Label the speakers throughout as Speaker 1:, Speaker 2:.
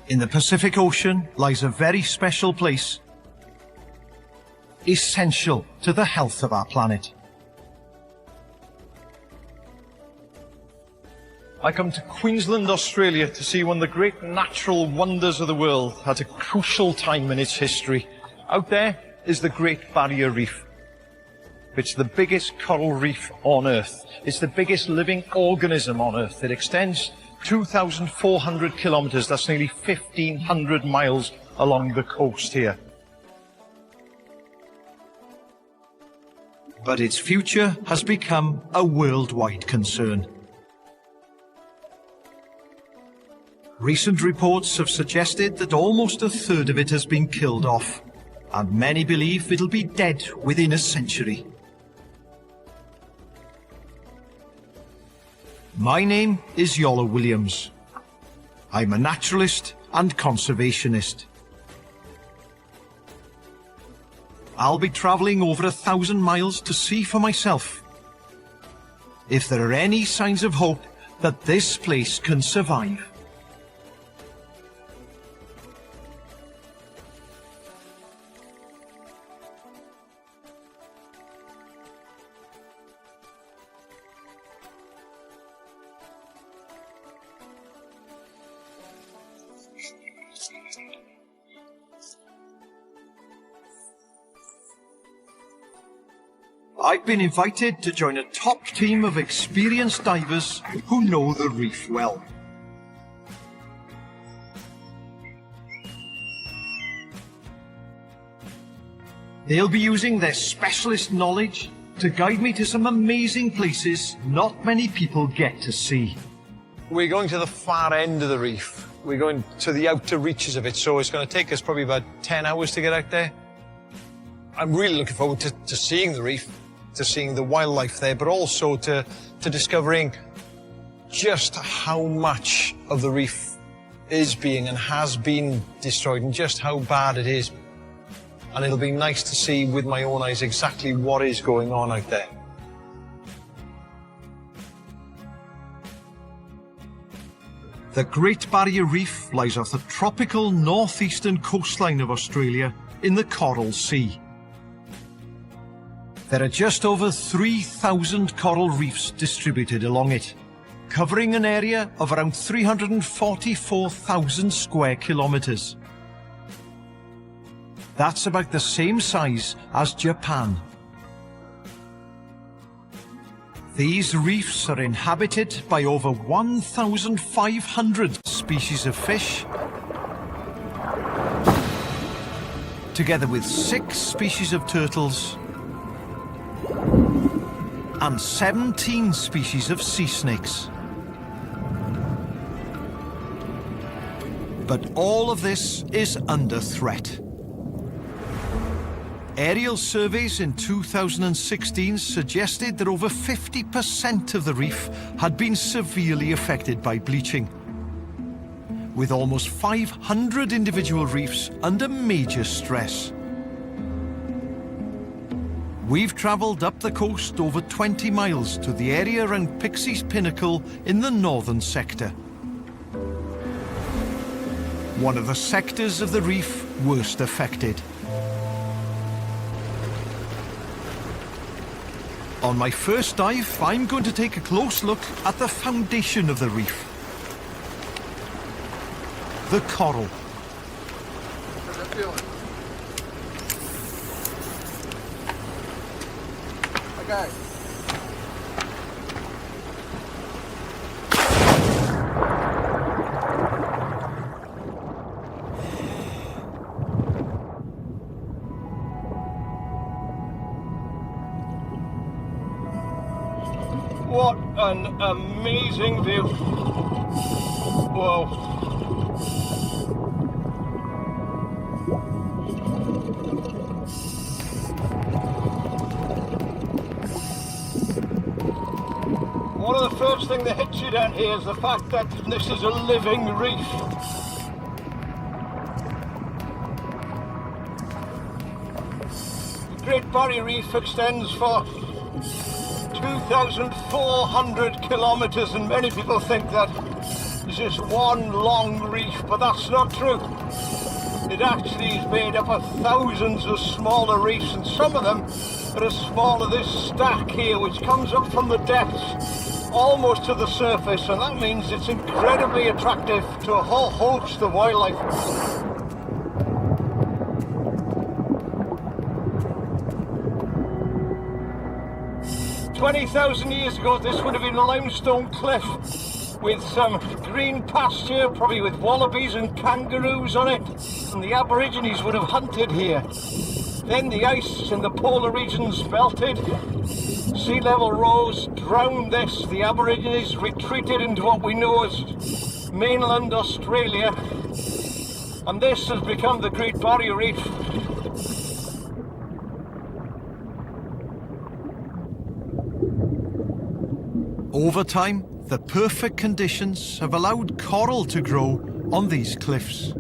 Speaker 1: In the Pacific Ocean lies a very special place, essential to the health of our planet. I come to Queensland, Australia to see one of the great natural wonders of the world at a crucial time in its history. Out there is the Great Barrier Reef. It's the biggest coral reef on Earth. It's the biggest living organism on Earth. It extends 2,400 kilometres, that's nearly 1,500 miles along the coast here. But its future has become a worldwide concern. Recent reports have suggested that almost a third of it has been killed off, and many believe it'll be dead within a century. My name is Yola Williams. I'm a naturalist and conservationist. I'll be travelling over 1,000 miles to see for myself if there are any signs of hope that this place can survive. I've been invited to join a top team of experienced divers who know the reef well. They'll be using their specialist knowledge to guide me to some amazing places not many people get to see.
Speaker 2: We're going to the far end of the reef. We're going to the outer reaches of it, so it's going to take us probably about 10 hours to get out there. I'm really looking forward to seeing the reef, to seeing the wildlife there, but also to discovering just how much of the reef is being and has been destroyed and just how bad it is. And it'll be nice to see with my own eyes exactly what is going on out there.
Speaker 1: The Great Barrier Reef lies off the tropical northeastern coastline of Australia in the Coral Sea. There are just over 3,000 coral reefs distributed along it, covering an area of around 344,000 square kilometres. That's about the same size as Japan. These reefs are inhabited by over 1,500 species of fish, together with 6 species of turtles, and 17 species of sea snakes. But all of this is under threat. Aerial surveys in 2016 suggested that over 50% of the reef had been severely affected by bleaching, with almost 500 individual reefs under major stress. We've travelled up the coast over 20 miles to the area around Pixie's Pinnacle in the northern sector. One of the sectors of the reef worst affected. On my first dive, I'm going to take a close look at the foundation of the reef. The coral.
Speaker 3: How's that feeling? Okay.
Speaker 2: What an amazing view. Whoa. One of the first things that hits you down here is the fact that this is a living reef. The Great Barrier Reef extends for 2,400 kilometres, and many people think that
Speaker 4: is just one long reef, but that's not true. It actually is made up of thousands of smaller reefs, and some of them are as small as this stack here, which comes up from the depths almost to the surface, and that means it's incredibly attractive to a whole host of wildlife. 20,000 years ago, this would have been a limestone cliff with some green pasture, probably with wallabies and kangaroos on it, and the Aborigines would have hunted here. Then the ice in the polar regions melted, sea level rose, drowned this, the Aborigines retreated into what we know as mainland Australia, and this has become the Great Barrier Reef.
Speaker 1: Over time, the perfect conditions have allowed coral to grow on these cliffs.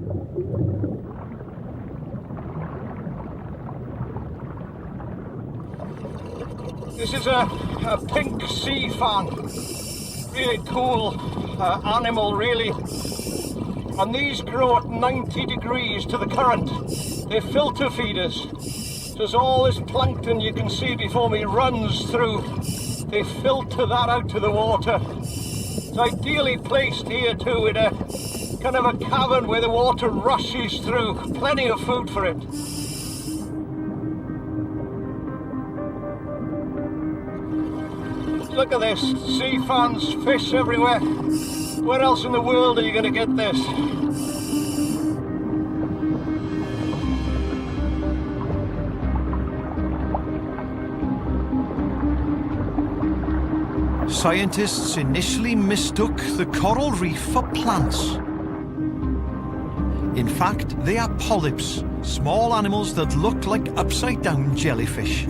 Speaker 4: This is a pink sea fan. Really cool animal, really. And these grow at 90 degrees to the current. They're filter feeders. There's all this plankton you can see before me runs through. They filter that out to the water. It's ideally placed here too, in a kind of a cavern where the water rushes through. Plenty of food for it. Look at this, sea fans, fish everywhere. Where else in the world are you going to get this?
Speaker 1: Scientists initially mistook the coral reef for plants. In fact, they are polyps, small animals that look like upside-down jellyfish.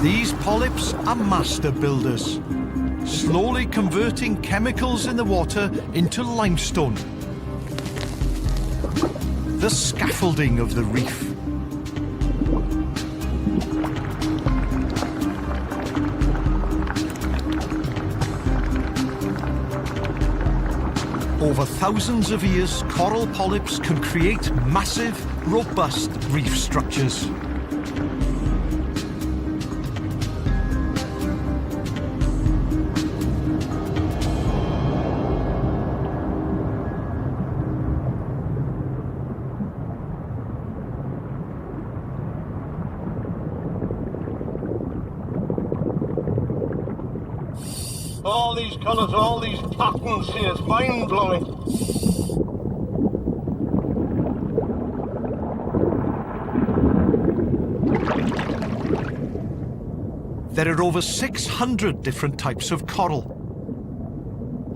Speaker 1: These polyps are master builders, slowly converting chemicals in the water into limestone. The scaffolding of the reef. Over thousands of years, coral polyps can create massive, robust reef structures.
Speaker 4: All these colours, all these patterns here, it's mind-blowing.
Speaker 1: There are over 600 different types of coral.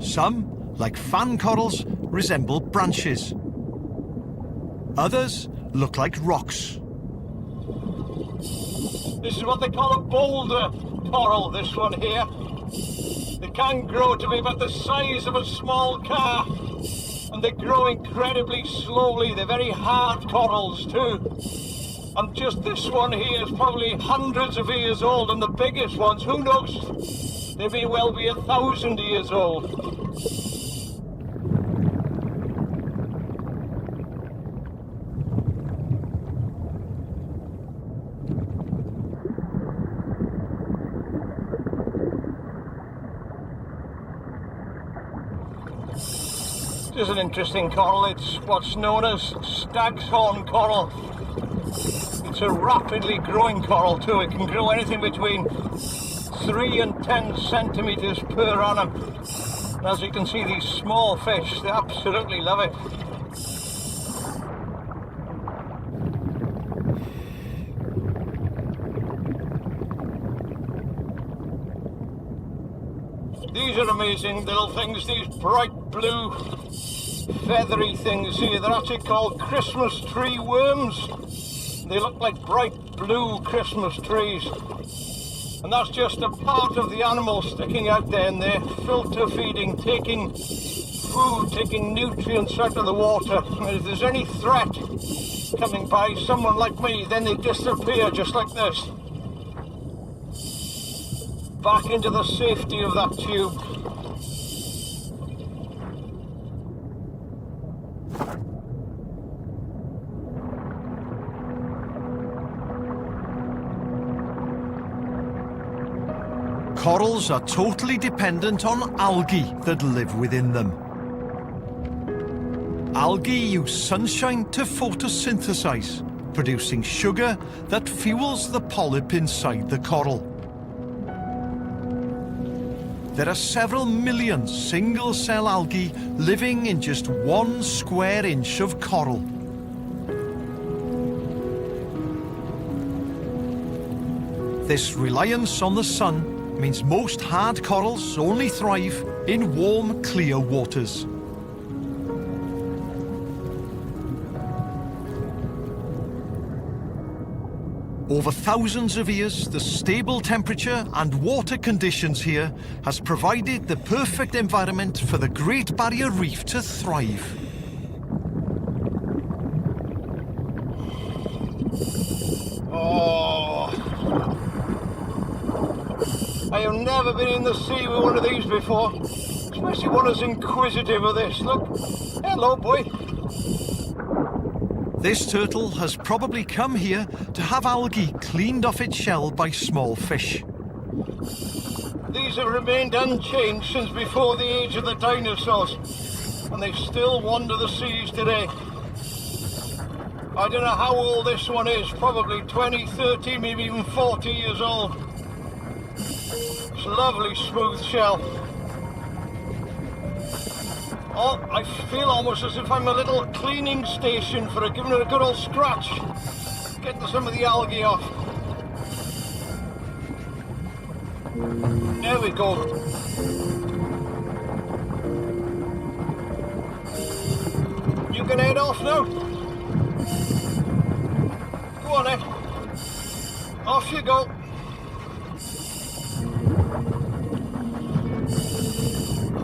Speaker 1: Some, like fan corals, resemble branches. Others look like rocks.
Speaker 4: This is what they call a boulder coral, this one here. They can grow to be about the size of a small car, and they grow incredibly slowly. They're very hard corals too. And just this one here is probably hundreds of years old, and the biggest ones, who knows, they may well be 1,000 years old. This is an interesting coral. It's what's known as stag's horn coral. It's a rapidly growing coral too. It can grow anything between 3 and 10 centimeters per annum. And as you can see, these small fish, they absolutely love it. These are amazing little things, these bright blue feathery things here. They're actually called Christmas tree worms. They look like bright blue Christmas trees. And that's just a part of the animal sticking out there, and they're filter feeding, taking food, taking nutrients out of the water. And if there's any threat coming by someone like me, then they disappear just like this. Back into the safety of that tube.
Speaker 1: corals are totally dependent on algae that live within them. Algae use sunshine to photosynthesize, producing sugar that fuels the polyp inside the coral. There are several million single-cell algae living in just 1 square inch of coral. This reliance on the sun means most hard corals only thrive in warm, clear waters. Over thousands of years, the stable temperature and water conditions here has provided the perfect environment for the Great Barrier Reef to thrive.
Speaker 4: Oh, I have never been in the sea with one of these before, especially one as inquisitive as this. Look, hello, boy.
Speaker 1: This turtle has probably come here to have algae cleaned off its shell by small fish.
Speaker 4: These have remained unchanged since before the age of the dinosaurs, and they still wander the seas today. I don't know how old this one is, probably 20, 30, maybe even 40 years old. It's a lovely smooth shell. Oh, I feel almost as if I'm a little cleaning station for giving it a good old scratch. Getting some of the algae off. There we go. You can head off now. Go on then. Off you go.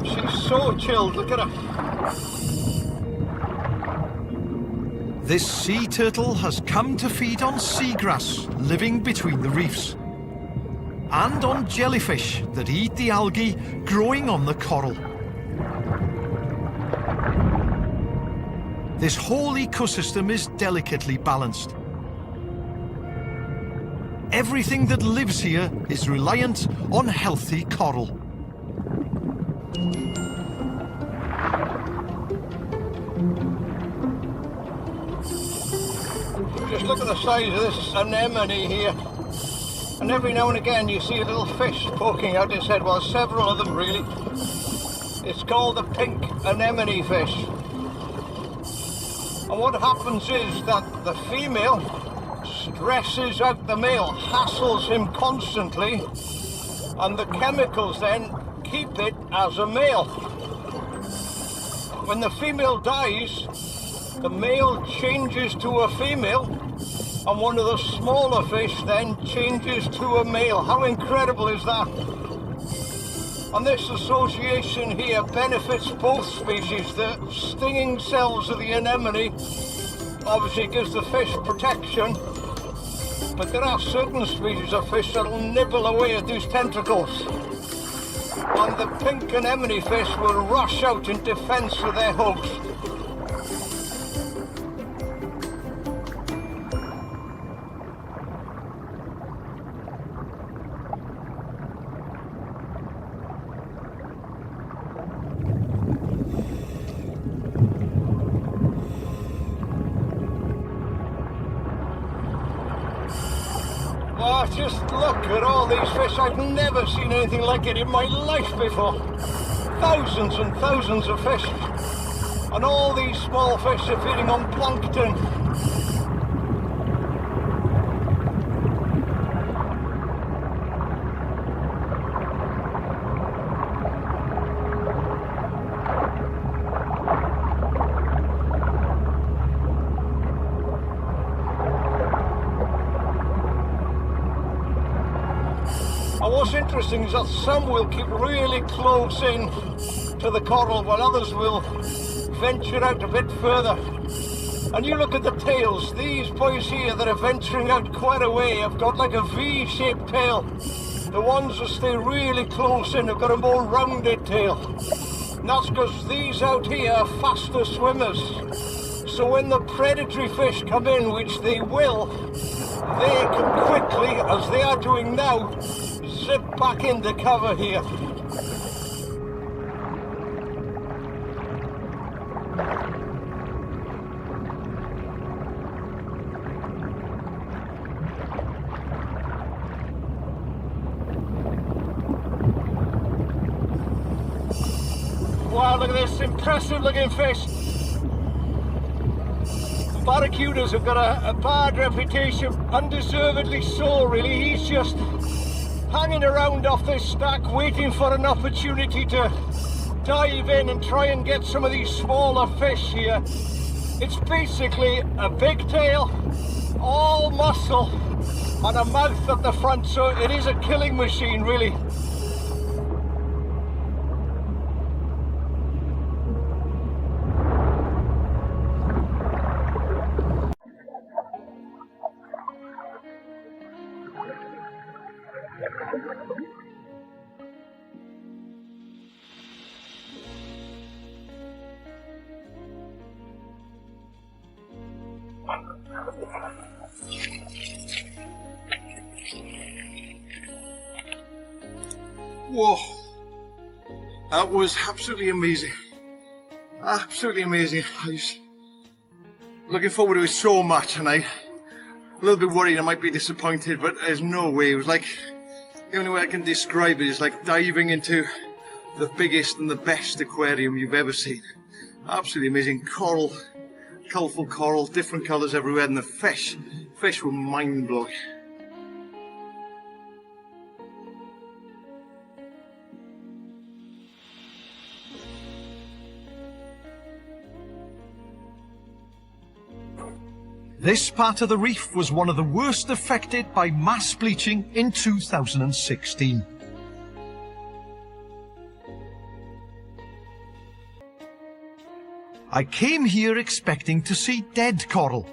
Speaker 4: She's so chilled, look at her.
Speaker 1: This sea turtle has come to feed on seagrass living between the reefs, and on jellyfish that eat the algae growing on the coral. This whole ecosystem is delicately balanced. Everything that lives here is reliant on healthy coral.
Speaker 4: Just look at the size of this anemone here. And every now and again you see a little fish poking out its head. Well, several of them really. It's called the pink anemone fish. And what happens is that the female stresses out the male, hassles him constantly, and the chemicals then keep it as a male. When the female dies, the male changes to a female, and one of the smaller fish then changes to a male. How incredible is that? And this association here benefits both species. The stinging cells of the anemone obviously gives the fish protection, but there are certain species of fish that will nibble away at these tentacles. And the pink anemone fish will rush out in defense of their host. Oh, just look at all these fish. I've never seen anything like it in my life before. Thousands and thousands of fish. And all these small fish are feeding on plankton. And what's interesting is that some will keep really close in to the coral while others will venture out a bit further. And you look at the tails, these boys here that are venturing out quite a way have got like a V-shaped tail. The ones that stay really close in have got a more rounded tail. And that's because these out here are faster swimmers. So when the predatory fish come in, which they will, they can quickly, as they are doing now, zip back into cover here. Wow, look at this impressive looking fish. Barracudas have got a bad reputation, undeservedly so really. He's just hanging around off this stack waiting for an opportunity to dive in and try and get some of these smaller fish here. It's basically a big tail, all muscle, and a mouth at the front, so it is a killing machine really.
Speaker 3: Whoa, that was absolutely amazing. Absolutely amazing. I was looking forward to it so much, and I'm a little bit worried I might be disappointed, but there's no way. It was like, the only way I can describe it is like diving into the biggest and the best aquarium you've ever seen. Absolutely amazing. Coral, colourful coral, different colours everywhere, and the fish were mind-blowing.
Speaker 1: This part of the reef was one of the worst affected by mass bleaching in 2016. I came here expecting to see dead coral,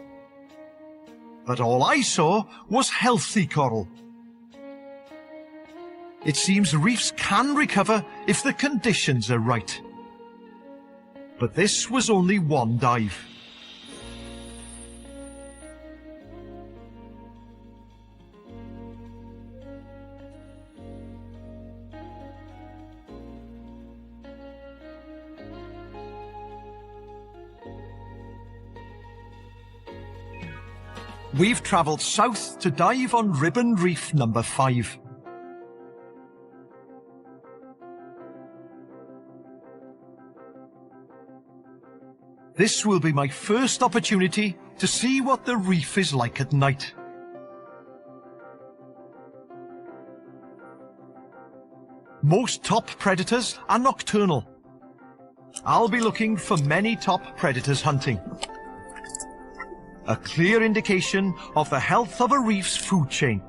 Speaker 1: but all I saw was healthy coral. It seems reefs can recover if the conditions are right. But this was only one dive. We've travelled south to dive on Ribbon Reef number 5. This will be my first opportunity to see what the reef is like at night. Most top predators are nocturnal. I'll be looking for many top predators hunting. A clear indication of the health of a reef's food chain.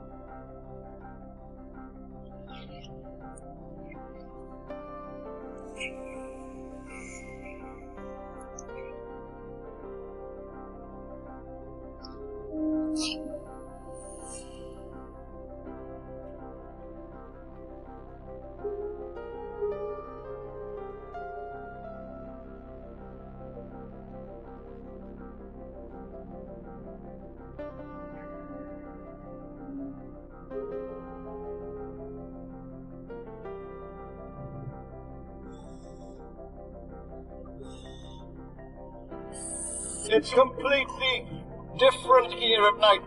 Speaker 4: It's completely different here at night.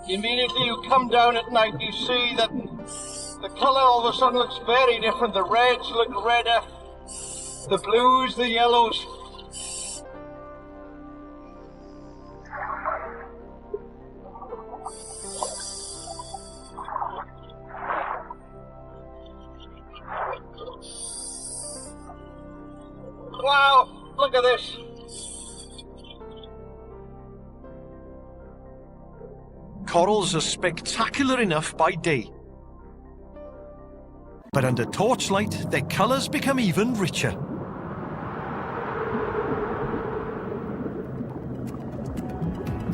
Speaker 4: Immediately you come down at night, you see that the colour all of a sudden looks very different. The reds look redder, the blues, the yellows. Wow, look at this.
Speaker 1: Corals are spectacular enough by day. But under torchlight, their colours become even richer.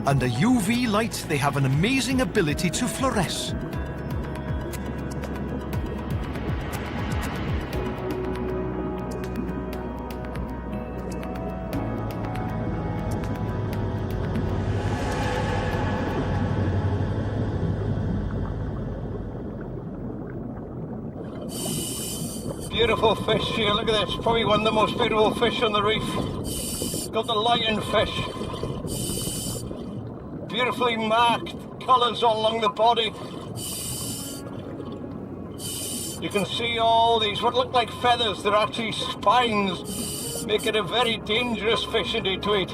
Speaker 1: Under UV light, they have an amazing ability to fluoresce.
Speaker 4: Beautiful fish here, look at this. Probably one of the most beautiful fish on the reef. Got the lionfish. Beautifully marked colours all along the body. You can see all these, what look like feathers, they're actually spines, make it a very dangerous fish indeed to eat.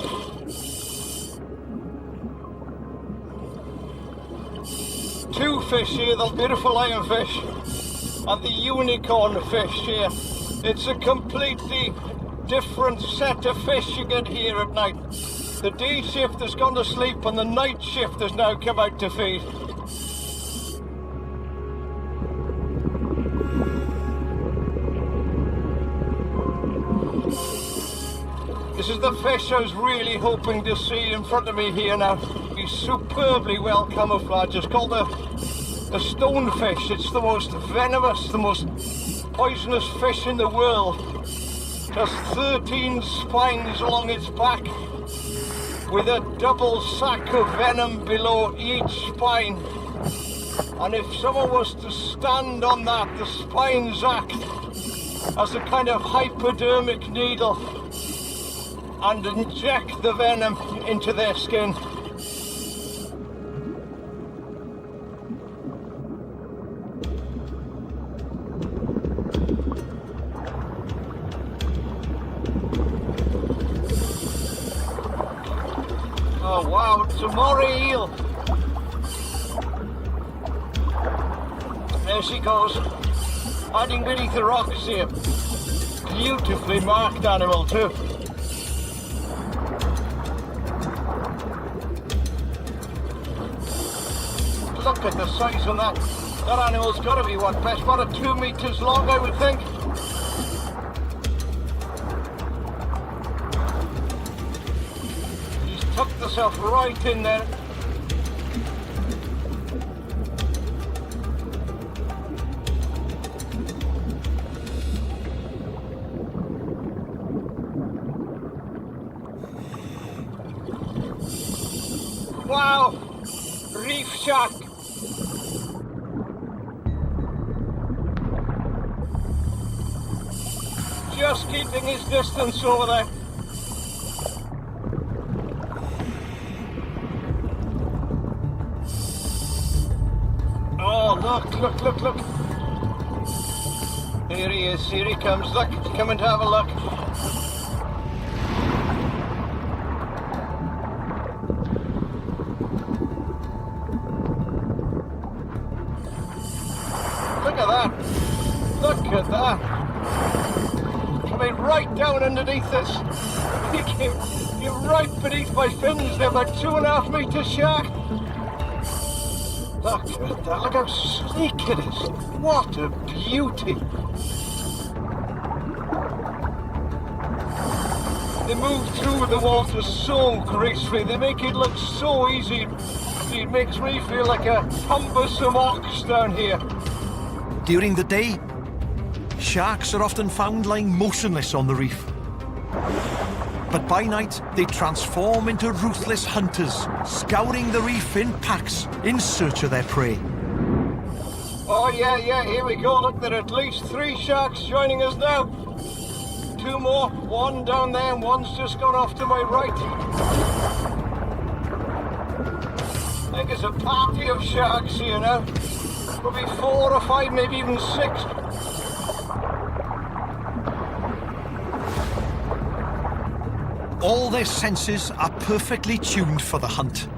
Speaker 4: Two fish here, the beautiful lionfish and the unicorn fish here. It's a completely different set of fish you get here at night. The day shift has gone to sleep and the night shift has now come out to feed. This is the fish I was really hoping to see in front of me here now. He's superbly well camouflaged. It's called a stonefish. It's the most venomous, the most poisonous fish in the world. It has 13 spines along its back with a double sac of venom below each spine. And if someone was to stand on that, the spines act as a kind of hypodermic needle and inject the venom into their skin. Oh wow, it's a moray eel. There she goes, hiding beneath the rocks here. Beautifully marked animal too. Look at the size on that. That animal's got to be what, best part of 2 meters long, I would think. She's tucked herself right in there. Wow! Reef shark! Just keeping his distance over there. Oh, look. Here he is, here he comes. Look, come and have a look. Look at that. Look at that. Coming right down underneath this. You're right beneath my fins. They're about 2.5 meter shark. Look at that. Look how sleek it is. What a beauty. They move through the water so gracefully. They make it look so easy. It makes me feel like a cumbersome ox down here.
Speaker 5: During the day, sharks are often found lying motionless on the reef. But by night, they transform into ruthless hunters, scouring the reef in packs in search of their prey.
Speaker 4: Oh yeah, here we go. Look, there are at least 3 sharks joining us now. 2 more, one down there and one's just gone off to my right. I think it's a party of sharks here now. Probably 4 or 5, maybe even 6.
Speaker 5: All their senses are perfectly tuned for the hunt.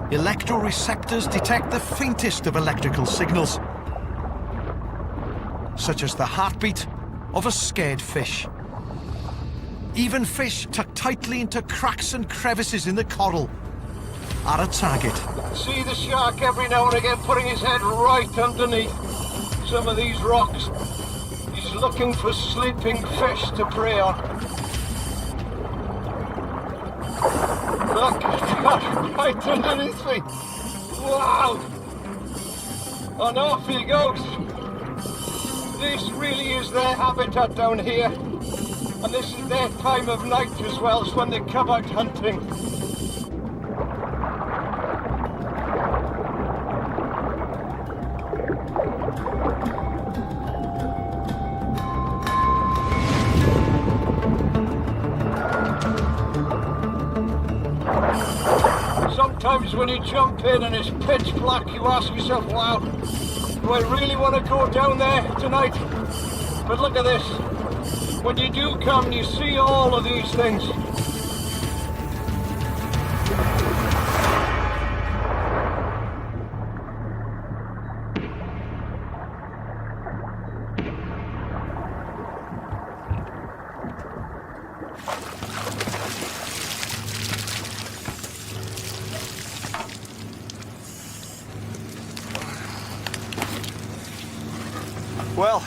Speaker 5: Electroreceptors detect the faintest of electrical signals, such as the heartbeat of a scared fish. Even fish tucked tightly into cracks and crevices in the coral are a target.
Speaker 4: See the shark every now and again putting his head right underneath some of these rocks. He's looking for sleeping fish to prey on. Look at that, right underneath me. Wow! And off he goes. This really is their habitat down here. And this is their time of night as well, it's when they come out hunting. times when you jump in and it's pitch black, you ask yourself, wow, do I really want to go down there tonight? But look at this. When you do come, you see all of these things.
Speaker 3: Well,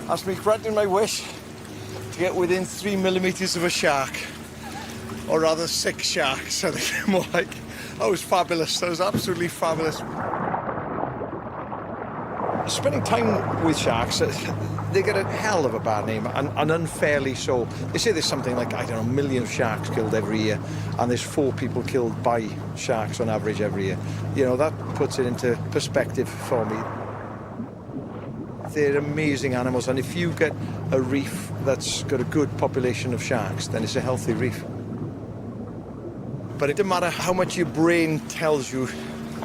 Speaker 3: that's me granting my wish to get within 3 millimeters of a shark. Or rather 6 sharks, I think more like. That was fabulous, that was absolutely fabulous. Spending time with sharks, they get a hell of a bad name, and unfairly so. They say there's something like, I don't know, 1 million sharks killed every year, and there's 4 people killed by sharks on average every year. You know, that puts it into perspective for me. They're amazing animals, and if you get a reef that's got a good population of sharks, then it's a healthy reef. But it doesn't matter how much your brain tells you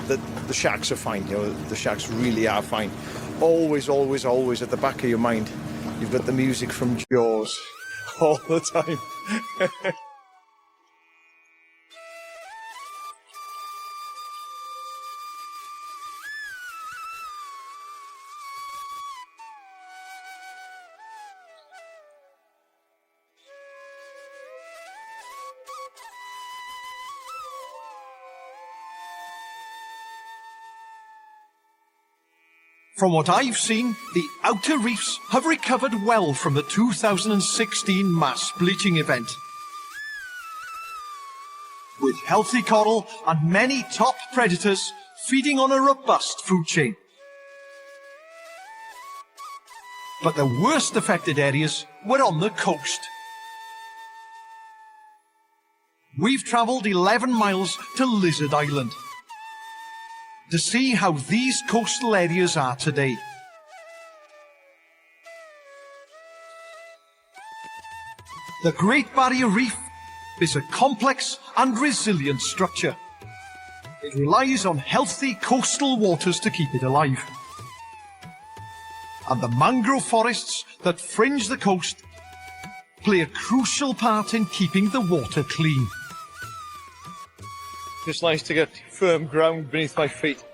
Speaker 3: that the sharks are fine, you know, the sharks really are fine. Always, always, always at the back of your mind, you've got the music from Jaws all the time.
Speaker 5: From what I've seen, the outer reefs have recovered well from the 2016 mass bleaching event. With healthy coral and many top predators feeding on a robust food chain. But the worst affected areas were on the coast. We've travelled 11 miles to Lizard Island to see how these coastal areas are today. The Great Barrier Reef is a complex and resilient structure. It relies on healthy coastal waters to keep it alive. And the mangrove forests that fringe the coast play a crucial part in keeping the water clean.
Speaker 1: Just nice to get firm ground beneath my feet.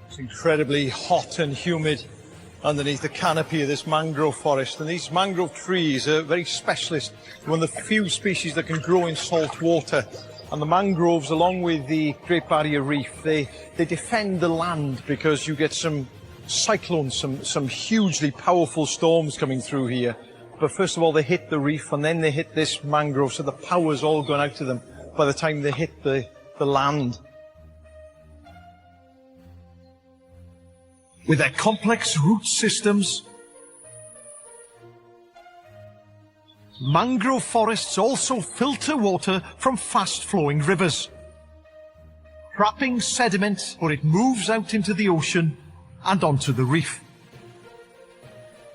Speaker 1: It's incredibly hot and humid underneath the canopy of this mangrove forest, and these mangrove trees are very specialist, one of the few species that can grow in salt water. And the mangroves, along with the Great Barrier Reef, they defend the land, because you get some cyclones, some hugely powerful storms coming through here. But first of all, they hit the reef, and then they hit this mangrove, so the power's all gone out to them by the time they hit the land.
Speaker 5: With their complex root systems, mangrove forests also filter water from fast-flowing rivers, trapping sediment before it moves out into the ocean and onto the reef.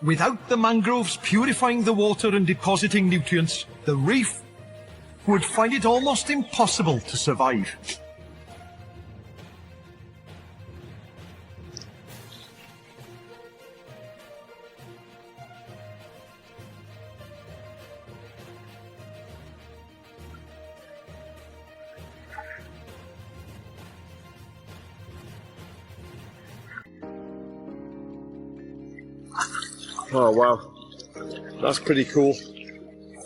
Speaker 5: Without the mangroves purifying the water and depositing nutrients, the reef would find it almost impossible to survive.
Speaker 2: Oh wow, that's pretty cool.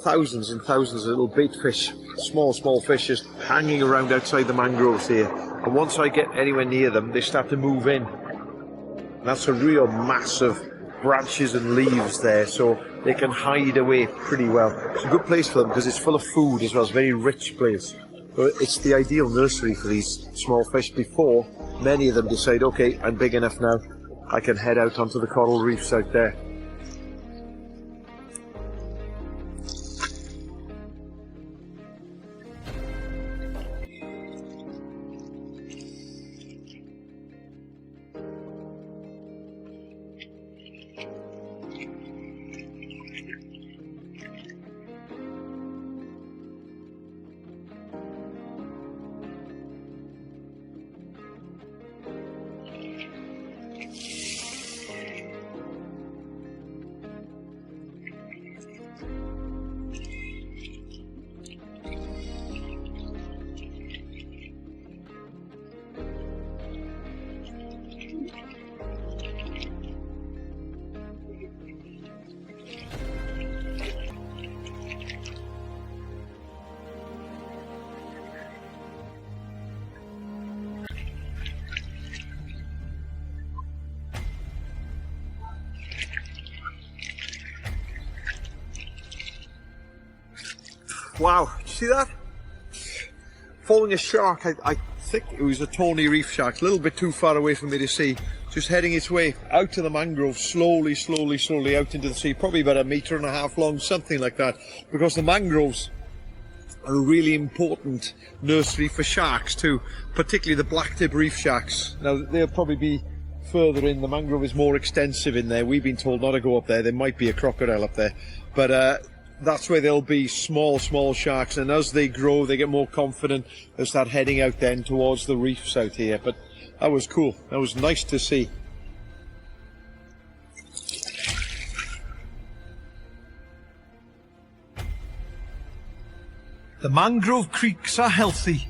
Speaker 2: Thousands and thousands of little bait fish, small fish just hanging around outside the mangroves here. And once I get anywhere near them, they start to move in. And that's a real mass of branches and leaves there, so they can hide away pretty well. It's a good place for them because it's full of food as well. It's a very rich place. But it's the ideal nursery for these small fish before many of them decide, okay, I'm big enough now, I can head out onto the coral reefs out there.
Speaker 3: Wow, did you see that? Following a shark, I think it was a tawny reef shark, a little bit too far away for me to see. Just heading its way out to the mangrove, slowly out into the sea, probably about 1.5 meters long, something like that, because the mangroves are a really important nursery for sharks too, particularly the blacktip reef sharks. Now, they'll probably be further in, the mangrove is more extensive in there. We've been told not to go up there, there might be a crocodile up there, but that's where there'll be small sharks, and as they grow, they get more confident, they'll start heading out then towards the reefs out here. But that was cool, that was nice to see.
Speaker 5: The mangrove creeks are healthy.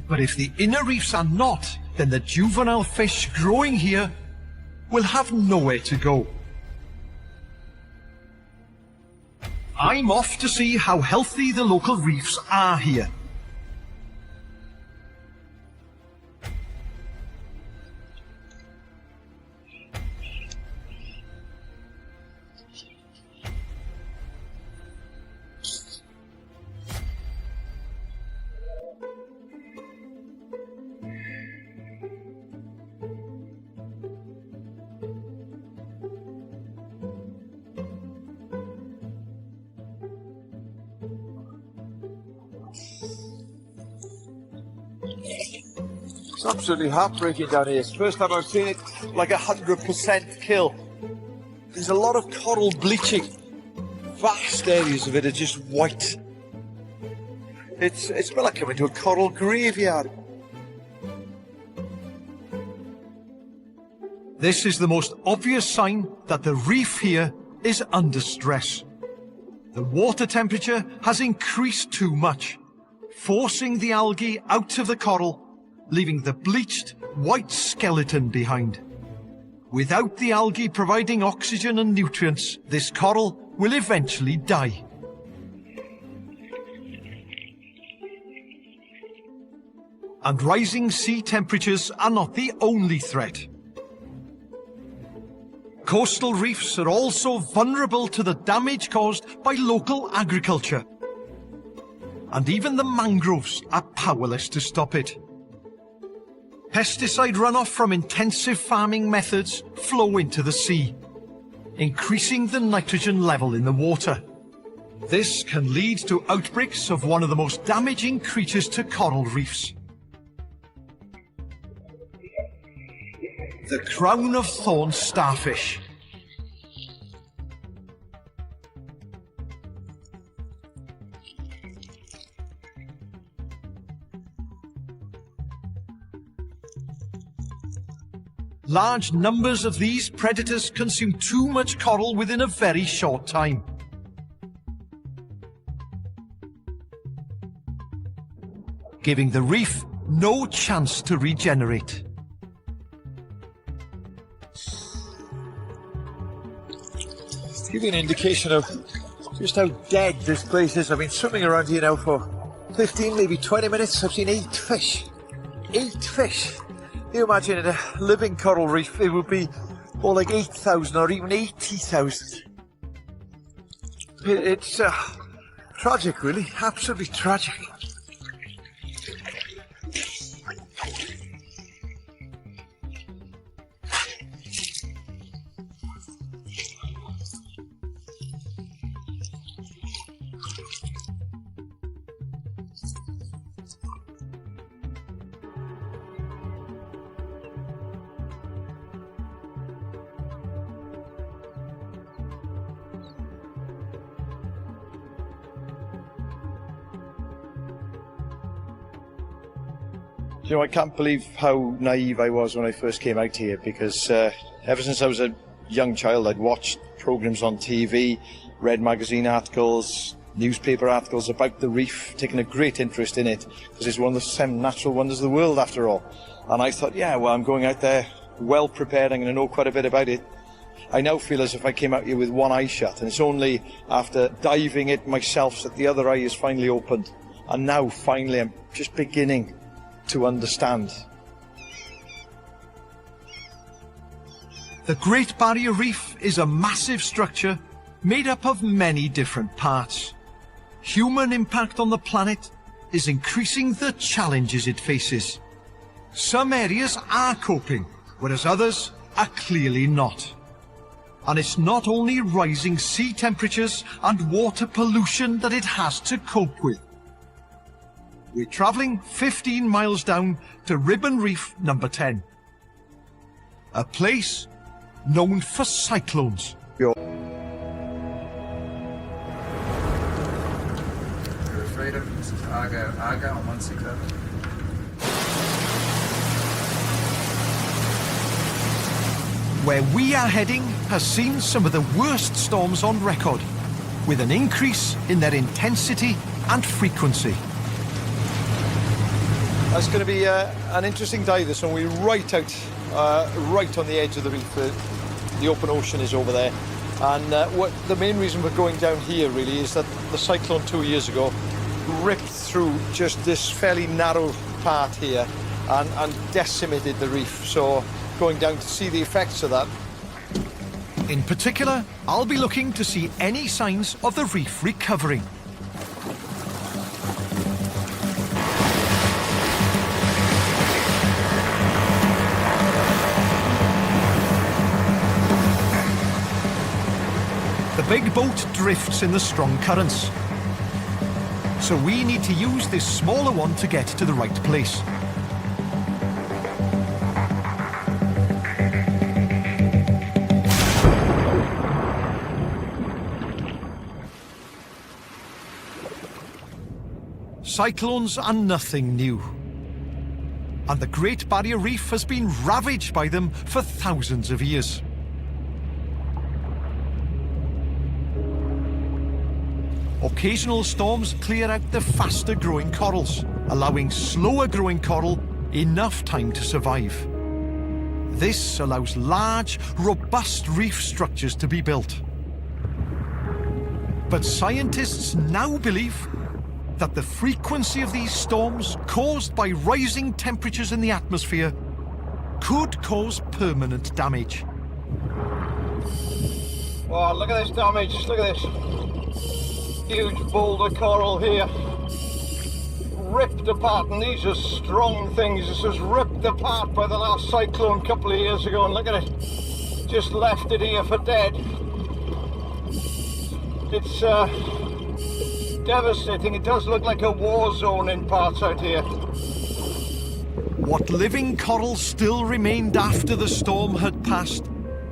Speaker 5: But if the inner reefs are not, then the juvenile fish growing here will have nowhere to go. I'm off to see how healthy the local reefs are here.
Speaker 3: It's absolutely heartbreaking down here. It's the first time I've seen it like 100% kill. There's a lot of coral bleaching. Vast areas of it are just white. It's like coming to a coral graveyard.
Speaker 5: This is the most obvious sign that the reef here is under stress. The water temperature has increased too much, forcing the algae out of the coral, leaving the bleached white skeleton behind. Without the algae providing oxygen and nutrients, this coral will eventually die. And rising sea temperatures are not the only threat. Coastal reefs are also vulnerable to the damage caused by local agriculture. And even the mangroves are powerless to stop it. Pesticide runoff from intensive farming methods flow into the sea, increasing the nitrogen level in the water. This can lead to outbreaks of one of the most damaging creatures to coral reefs. The crown of thorns starfish. Large numbers of these predators consume too much coral within a very short time. Giving the reef no chance to regenerate.
Speaker 3: To give you an indication of just how dead this place is, I've been swimming around here now for 15, maybe 20 minutes. I've seen 8 fish. 8 fish! Can you imagine in a living coral reef, it would be more like 8,000 or even 80,000. It's tragic, really. Absolutely tragic.
Speaker 1: You know, I can't believe how naive I was when I first came out here, because ever since I was a young child I'd watched programmes on TV, read magazine articles, newspaper articles about the reef, taken a great interest in it, because it's one of the 7 natural wonders of the world after all. And I thought, yeah, well, I'm going out there well prepared, I'm going to know quite a bit about it. I now feel as if I came out here with one eye shut, and it's only after diving it myself that the other eye is finally opened. And now finally I'm just beginning to understand.
Speaker 5: The Great Barrier Reef is a massive structure made up of many different parts. Human impact on the planet is increasing the challenges it faces. Some areas are coping, whereas others are clearly not. And it's not only rising sea temperatures and water pollution that it has to cope with. We're travelling 15 miles down to Ribbon Reef number 10. A place known for cyclones.
Speaker 6: You're afraid of this is Aga on 167.
Speaker 5: Where we are heading has seen some of the worst storms on record, with an increase in their intensity and frequency.
Speaker 2: That's going to be an interesting day, this one. We're right out, right on the edge of the reef. The open ocean is over there. And what the main reason we're going down here, really, is that the cyclone 2 years ago ripped through just this fairly narrow part here and decimated the reef. So going down to see the effects of that.
Speaker 5: In particular, I'll be looking to see any signs of the reef recovering. The big boat drifts in the strong currents, so we need to use this smaller one to get to the right place. Cyclones are nothing new, and the Great Barrier Reef has been ravaged by them for thousands of years. Occasional storms clear out the faster growing corals, allowing slower growing coral enough time to survive. This allows large, robust reef structures to be built. But scientists now believe that the frequency of these storms caused by rising temperatures in the atmosphere could cause permanent damage.
Speaker 4: Oh, look at this damage, look at this. Huge boulder coral here. Ripped apart, and these are strong things. This was ripped apart by the last cyclone a couple of years ago, and look at it. Just left it here for dead. It's devastating. It does look like a war zone in parts out here.
Speaker 5: What living coral still remained after the storm had passed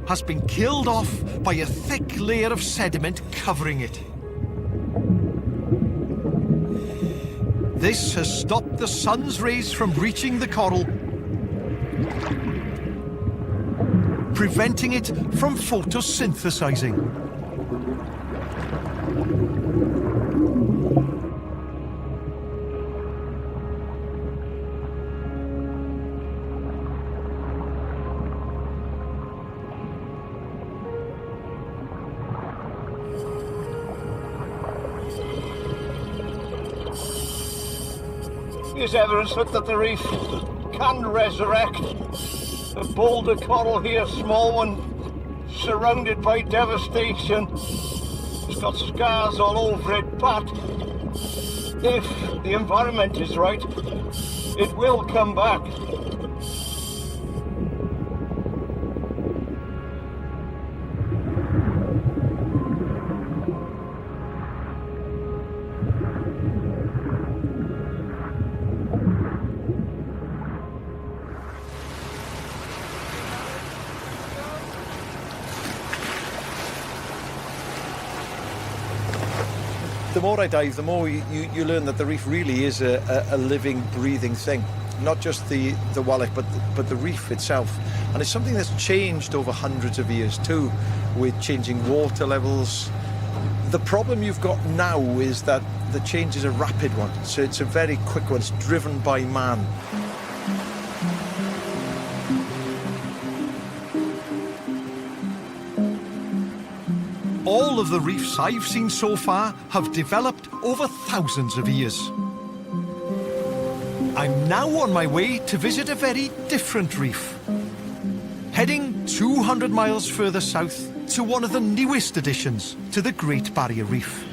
Speaker 5: has been killed off by a thick layer of sediment covering it. This has stopped the sun's rays from reaching the coral, preventing it from photosynthesizing.
Speaker 4: Here's evidence, look, that the reef can resurrect. The boulder coral here, small one, surrounded by devastation. It's got scars all over it, but if the environment is right, it will come back.
Speaker 2: The more I dive, the more you learn that the reef really is a living, breathing thing. Not just the wallet, but the reef itself. And it's something that's changed over hundreds of years too, with changing water levels. The problem you've got now is that the change is a rapid one, so it's a very quick one. It's driven by man.
Speaker 5: All of the reefs I've seen so far have developed over thousands of years. I'm now on my way to visit a very different reef. Heading 200 miles further south to one of the newest additions to the Great Barrier Reef.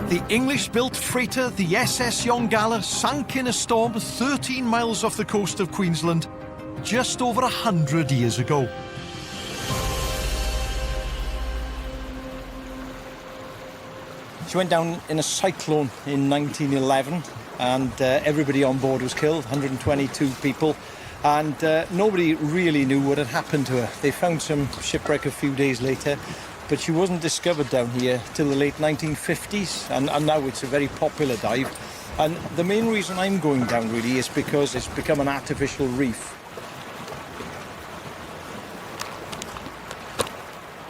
Speaker 5: The English-built freighter, the SS Yongala, sank in a storm 13 miles off the coast of Queensland just over 100 years ago.
Speaker 4: She went down in a cyclone in 1911 and everybody on board was killed, 122 people, and nobody really knew what had happened to her. They found some shipwreck a few days later, but she wasn't discovered down here till the late 1950s, and now it's a very popular dive. And the main reason I'm going down really is because it's become an artificial reef.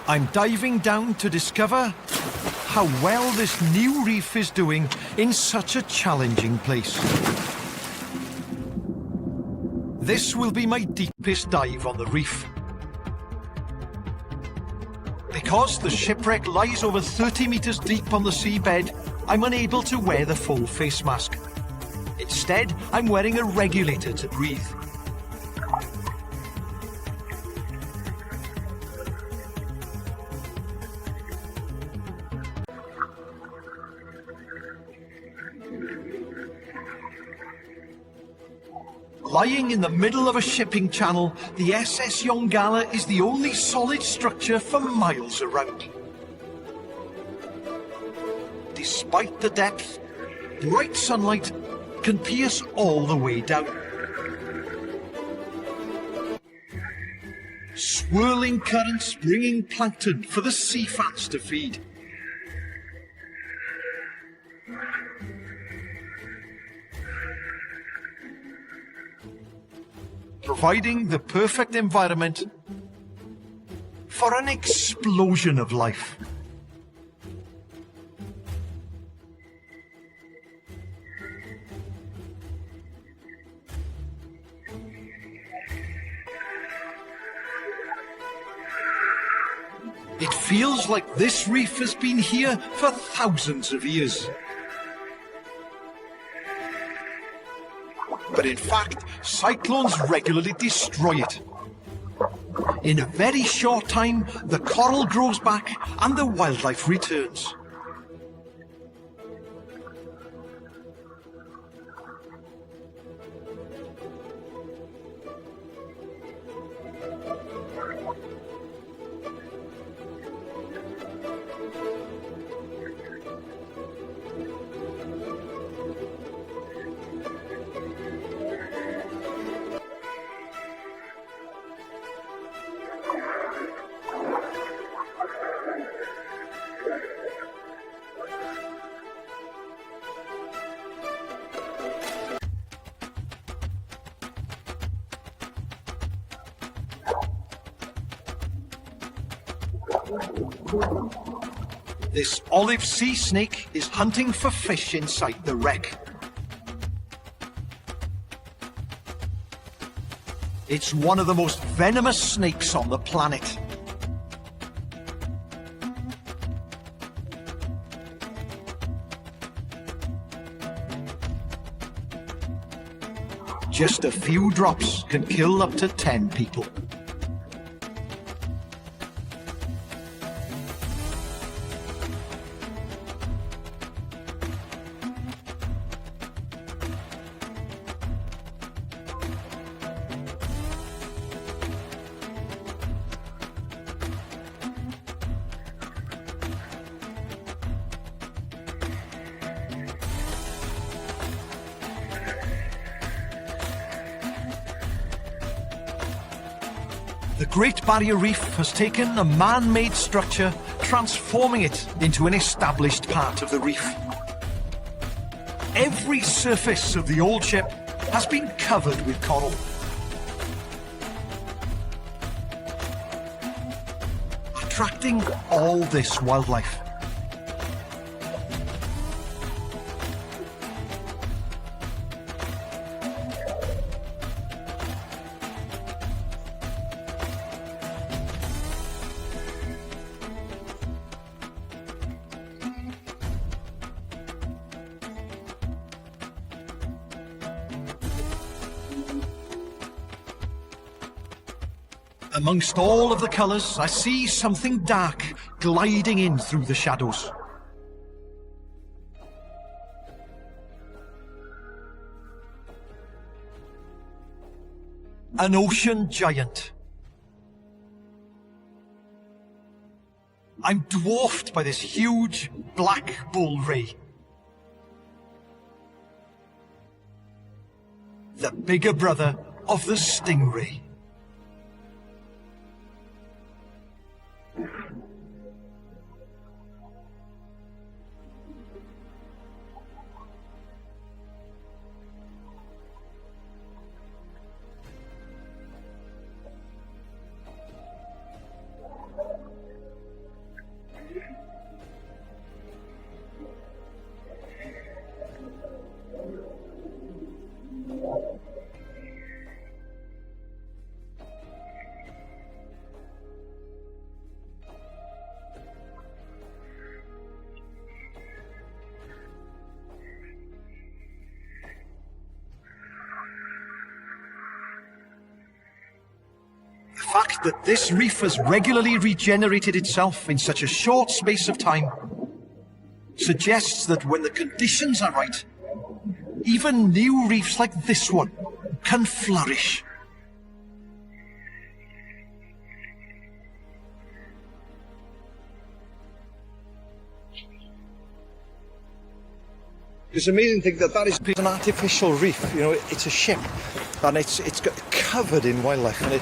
Speaker 5: I'm diving down to discover how well this new reef is doing in such a challenging place. This will be my deepest dive on the reef. Because the shipwreck lies over 30 metres deep on the seabed, I'm unable to wear the full face mask. Instead, I'm wearing a regulator to breathe. Lying in the middle of a shipping channel, the SS Yongala is the only solid structure for miles around. Despite the depth, bright sunlight can pierce all the way down. Swirling currents bringing plankton for the sea fans to feed. Providing the perfect environment for an explosion of life. It feels like this reef has been here for thousands of years. But in fact, cyclones regularly destroy it. In a very short time, the coral grows back and the wildlife returns. This olive sea snake is hunting for fish inside the wreck. It's one of the most venomous snakes on the planet. Just a few drops can kill up to 10 people. The Great Barrier Reef has taken a man-made structure, transforming it into an established part of the reef. Every surface of the old ship has been covered with coral. Attracting all this wildlife. Amongst all of the colours, I see something dark gliding in through the shadows. An ocean giant. I'm dwarfed by this huge black bull ray. The bigger brother of the stingray. The fact that this reef has regularly regenerated itself in such a short space of time suggests that when the conditions are right, even new reefs like this one can flourish.
Speaker 1: It's amazing thing that is an artificial reef. You know, it's a ship, and it's got covered in wildlife, and it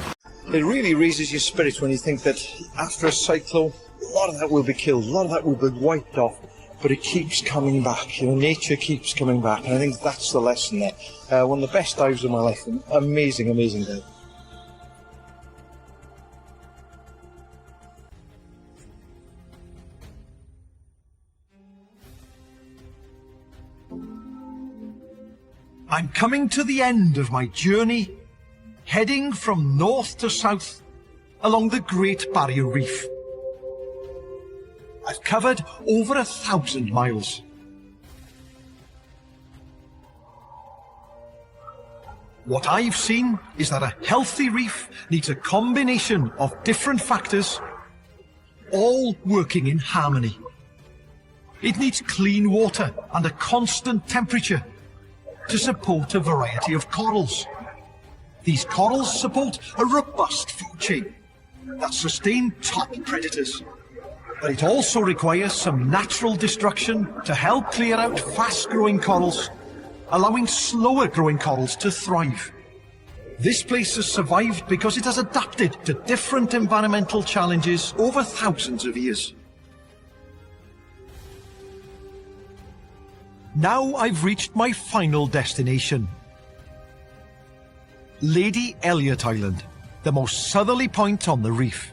Speaker 1: really raises your spirits when you think that after a cyclone, a lot of that will be killed, a lot of that will be wiped off, but it keeps coming back. You know, nature keeps coming back, and I think that's the lesson there. One of the best dives of my life. Amazing, amazing dive.
Speaker 5: I'm coming to the end of my journey, heading from north to south along the Great Barrier Reef. I've covered over 1,000 miles. What I've seen is that a healthy reef needs a combination of different factors, all working in harmony. It needs clean water and a constant temperature to support a variety of corals. These corals support a robust food chain that sustain top predators. But it also requires some natural destruction to help clear out fast-growing corals, allowing slower-growing corals to thrive. This place has survived because it has adapted to different environmental challenges over thousands of years. Now I've reached my final destination. Lady Elliot Island, the most southerly point on the reef.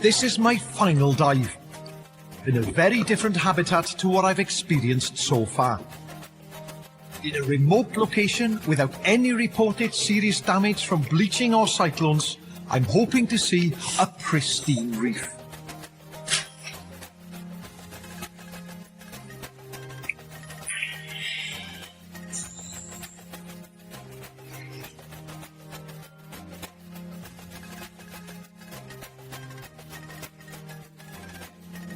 Speaker 5: This is my final dive, in a very different habitat to what I've experienced so far. In a remote location without any reported serious damage from bleaching or cyclones, I'm hoping to see a pristine reef.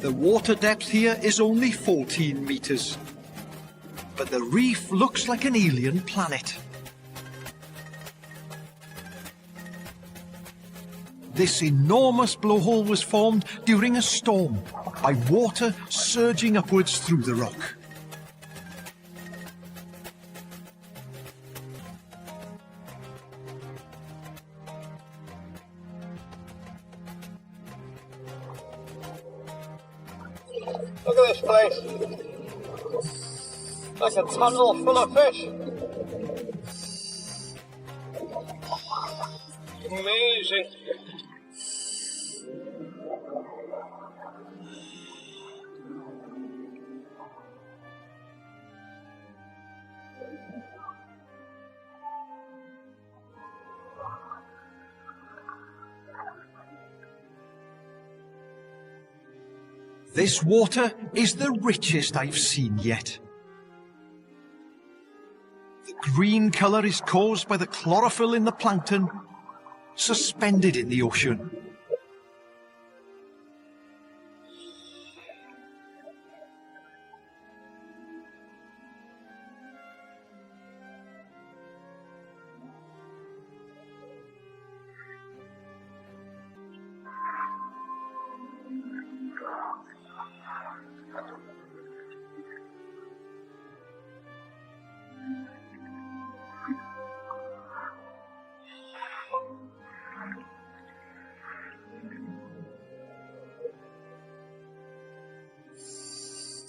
Speaker 5: The water depth here is only 14 meters, but the reef looks like an alien planet. This enormous blowhole was formed during a storm by water surging upwards through the rock.
Speaker 4: Look at this place. Like a tunnel full of fish. Amazing.
Speaker 5: This water is the richest I've seen yet. The green colour is caused by the chlorophyll in the plankton suspended in the ocean.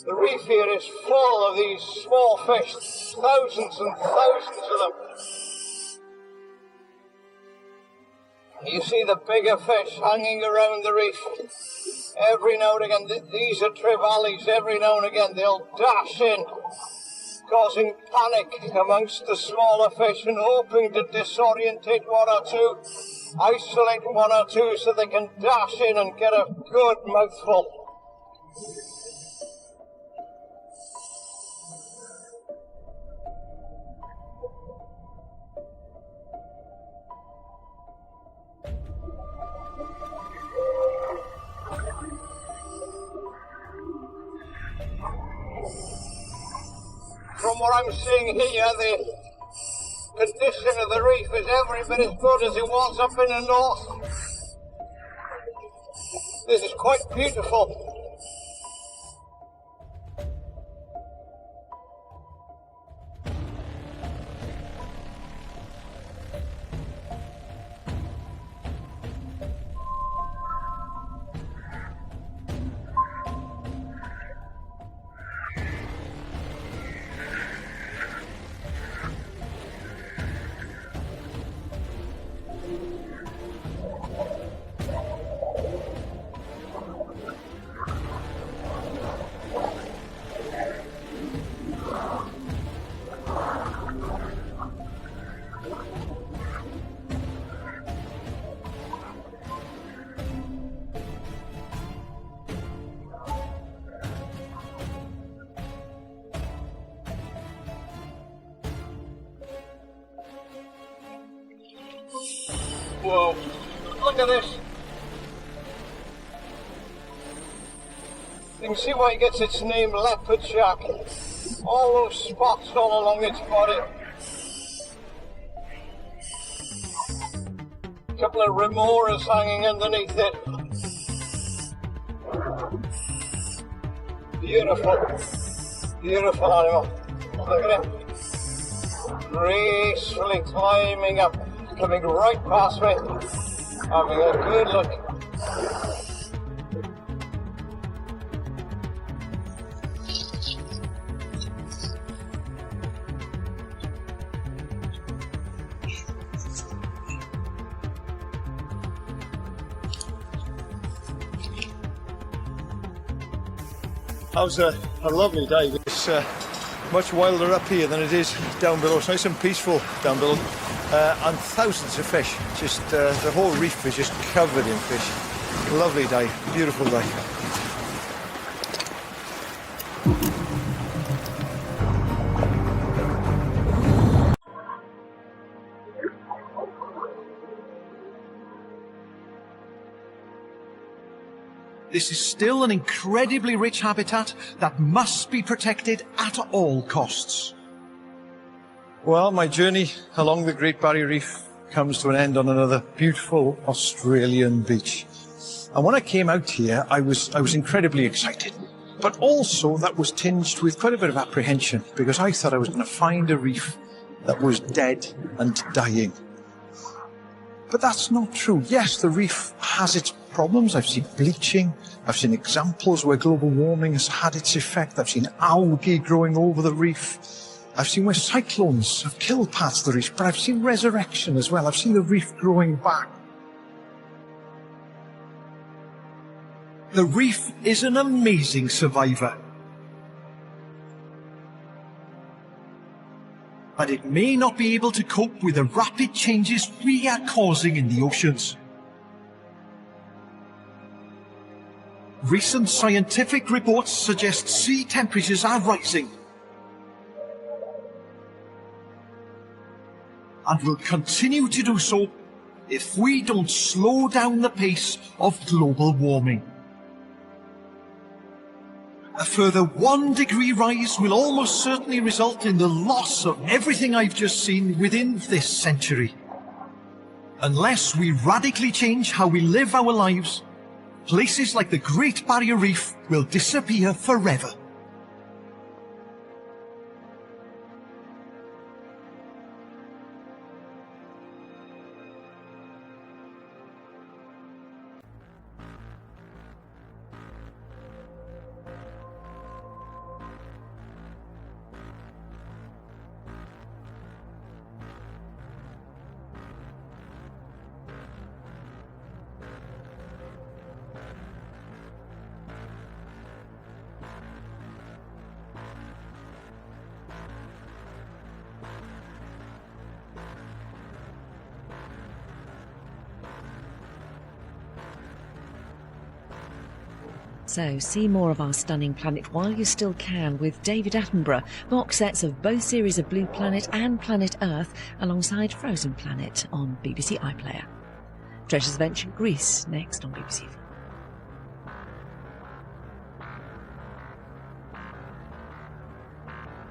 Speaker 4: The reef here is full of these small fish, thousands and thousands of them. You see the bigger fish hanging around the reef. Every now and again, these are trevallies, every now and again they'll dash in, causing panic amongst the smaller fish and hoping to disorientate one or two, isolate one or two so they can dash in and get a good mouthful. From what I'm seeing here, the condition of the reef is every bit as good as it was up in the north. This is quite beautiful. Whoa, look at this. You can see why it gets its name, leopard shark. All those spots all along its body. A couple of remoras hanging underneath it. Beautiful, beautiful animal. Look at him. Gracefully climbing up, coming right past me, having a good look.
Speaker 1: How's a lovely day. It's much wilder up here than it is down below. It's nice and peaceful down below. And thousands of fish. Just the whole reef is just covered in fish. Lovely day, beautiful day.
Speaker 5: This is still an incredibly rich habitat that must be protected at all costs.
Speaker 1: Well, my journey along the Great Barrier Reef comes to an end on another beautiful Australian beach. And when I came out here, I was incredibly excited. But also that was tinged with quite a bit of apprehension, because I thought I was going to find a reef that was dead and dying.
Speaker 3: But that's not true. Yes, the reef has its problems. I've seen bleaching. I've seen examples where global warming has had its effect. I've seen algae growing over the reef. I've seen where cyclones have killed parts of the reef, but I've seen resurrection as well. I've seen the reef growing back.
Speaker 5: The reef is an amazing survivor. But it may not be able to cope with the rapid changes we are causing in the oceans. Recent scientific reports suggest sea temperatures are rising and will continue to do so if we don't slow down the pace of global warming. A further 1 degree rise will almost certainly result in the loss of everything I've just seen within this century. Unless we radically change how we live our lives, places like the Great Barrier Reef will disappear forever.
Speaker 7: So, see more of our stunning planet while you still can with David Attenborough. Box sets of both series of Blue Planet and Planet Earth alongside Frozen Planet on BBC iPlayer. Treasures of Ancient Greece next on BBC 4.